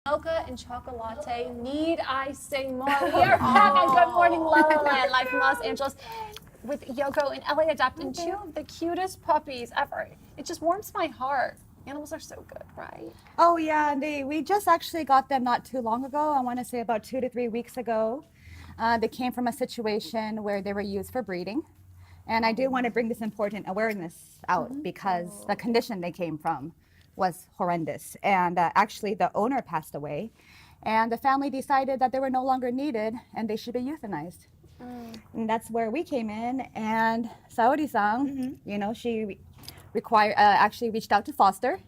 Mocha and chocolate. Need I say more? We are back on Good Morning LaLa live from Los Angeles with Yoko and Ellie adopting two of the cutest puppies ever. It just warms my heart. Animals are so good, right? Oh yeah, we just actually got them not too long ago. I want to say about 2 to 3 weeks ago. They came from a situation where they were used for breeding. And I do want to bring this important awareness out because the condition they came from was horrendous. And actually the owner passed away and the family decided that they were no longer needed and they should be euthanized. And that's where we came in, and Saori-san, you know, she actually reached out to foster,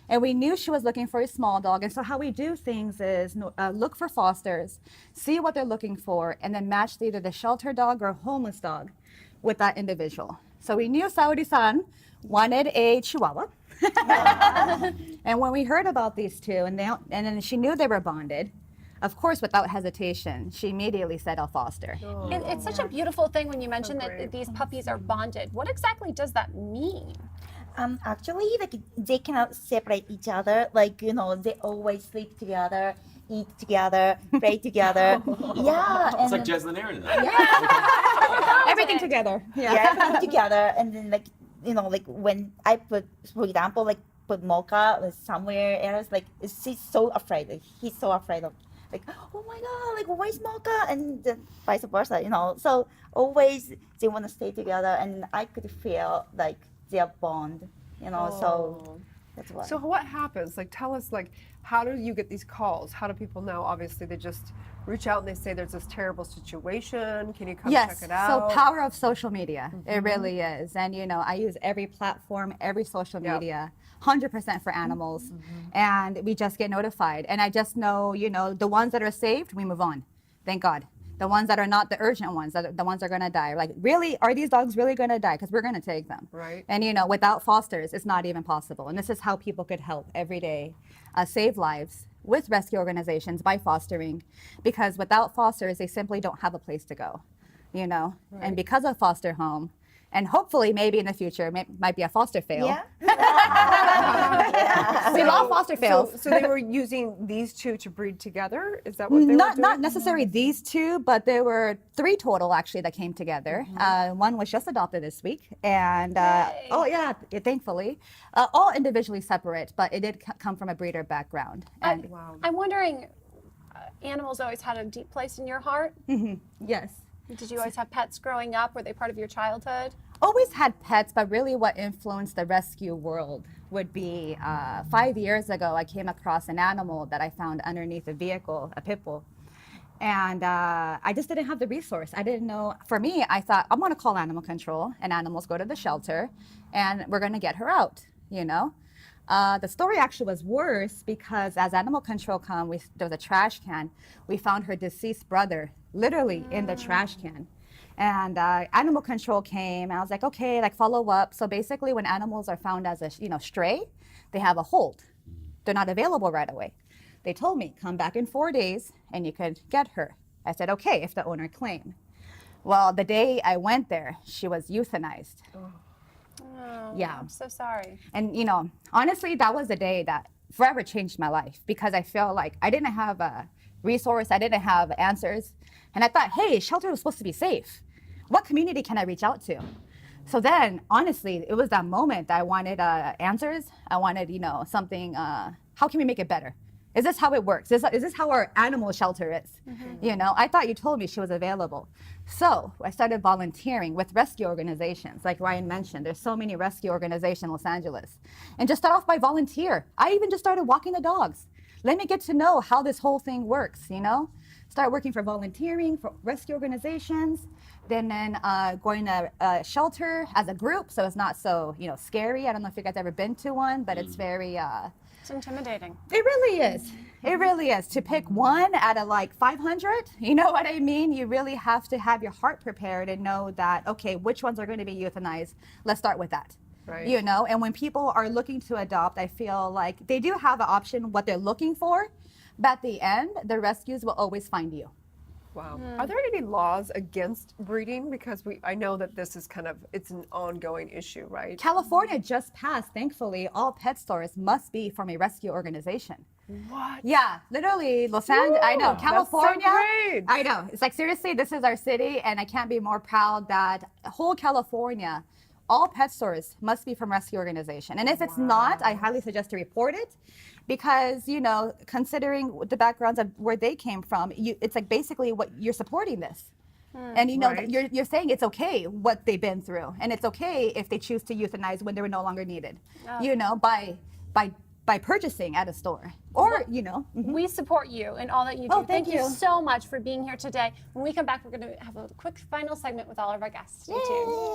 and we knew she was looking for a small dog. And so how we do things is look for fosters, see what they're looking for, and then match either the shelter dog or homeless dog with that individual. So we knew Saori-san wanted a Chihuahua. And when we heard about these two, and then she knew they were bonded, of course, without hesitation, she immediately said, I'll foster. It's such a beautiful thing when you mention that these puppies are bonded. What exactly does that mean? Actually, like they cannot separate each other. Like, you know, they always sleep together, eat together, play together. Yeah. It's like Jezlan and Erin and I. Everything together. Yeah, everything together. And then, like, you know, like when I put, for example, like put Mocha somewhere else, like she's so afraid. Like, he's so afraid of, like, oh my God, like where's Mocha? And then vice versa, you know. So always they want to stay together, and I could feel like their bond, you know. So that's why. So what happens? Like, tell us, like, how do you get these calls? How do people know? Obviously, they just reach out and they say there's this terrible situation. Can you come check it out? So power of social media, it really is. And you know, I use every platform, every social media, 100% for animals, and we just get notified. And I just know, you know, the ones that are saved, we move on. Thank God. The ones that are not the urgent ones, the ones that are gonna die. Like, really, are these dogs really gonna die? Because we're gonna take them. Right. And you know, without fosters, it's not even possible. And this is how people could help every day, save lives with rescue organizations by fostering. Because without fosters, they simply don't have a place to go, you know? Right. And because of foster home, and hopefully maybe in the future, might be a foster fail. Yeah. We love foster fails. So they were using these two to breed together? Is that what they were doing? Not necessarily these two, but there were 3 total actually that came together. One was just adopted this week, and thankfully, all individually separate, but it did come from a breeder background. And Wow. I'm wondering, animals always had a deep place in your heart? yes. Did you always have pets growing up? Were they part of your childhood? Always had pets, but really what influenced the rescue world would be 5 years ago, I came across an animal that I found underneath a vehicle, a pit bull. And I just didn't have the resource. I didn't know. For me, I thought, I'm going to call animal control, and animals go to the shelter, and we're going to get her out, you know? The story actually was worse because as animal control come, there was a trash can. We found her deceased brother literally in the trash can. And animal control came, and I was like, okay, like follow up. So basically when animals are found as a stray, they have a hold. They're not available right away. They told me, come back in 4 days and you could get her. I said, okay, if the owner claimed. Well, the day I went there, she was euthanized. Oh, Yeah. I'm so sorry. And, you know, honestly, that was the day that forever changed my life because I felt like I didn't have a resource, I didn't have answers. And I thought, hey, shelter was supposed to be safe. What community can I reach out to? So then, honestly, it was that moment that I wanted answers. I wanted, you know, something, how can we make it better? Is this how it works? Is this how our animal shelter is? You know, I thought you told me she was available. So I started volunteering with rescue organizations. Like Ryan mentioned, there's so many rescue organizations in Los Angeles. And just start off by volunteer. I even just started walking the dogs. Let me get to know how this whole thing works, you know? Start working for volunteering, for rescue organizations, then going to a shelter as a group, so it's not so, you know, scary. I don't know if you guys ever been to one, but it's very... It's intimidating. It really is. It really is. To pick one out of like 500, you know what I mean? You really have to have your heart prepared and know that, okay, which ones are going to be euthanized? Let's start with that. Right. You know, and when people are looking to adopt, I feel like they do have an option what they're looking for, but at the end, the rescues will always find you. Wow. Are there any laws against breeding? Because I know that this is it's an ongoing issue, right? California just passed, thankfully, all pet stores must be from a rescue organization. What? Yeah, literally Los Angeles. I know, That's so California. great. I know. It's like, seriously, this is our city, and I can't be more proud that whole California, all pet stores must be from rescue organization. And if it's not, I highly suggest to report it, because, you know, considering the backgrounds of where they came from, it's like basically what you're supporting this. And you know, Right. you're saying it's okay what they've been through, and it's okay if they choose to euthanize when they were no longer needed. You know, by purchasing at a store, or you know. We support you in all that you do. Oh, thank you you. so much for being here today. When we come back, we're going to have a quick final segment with all of our guests. Stay tuned.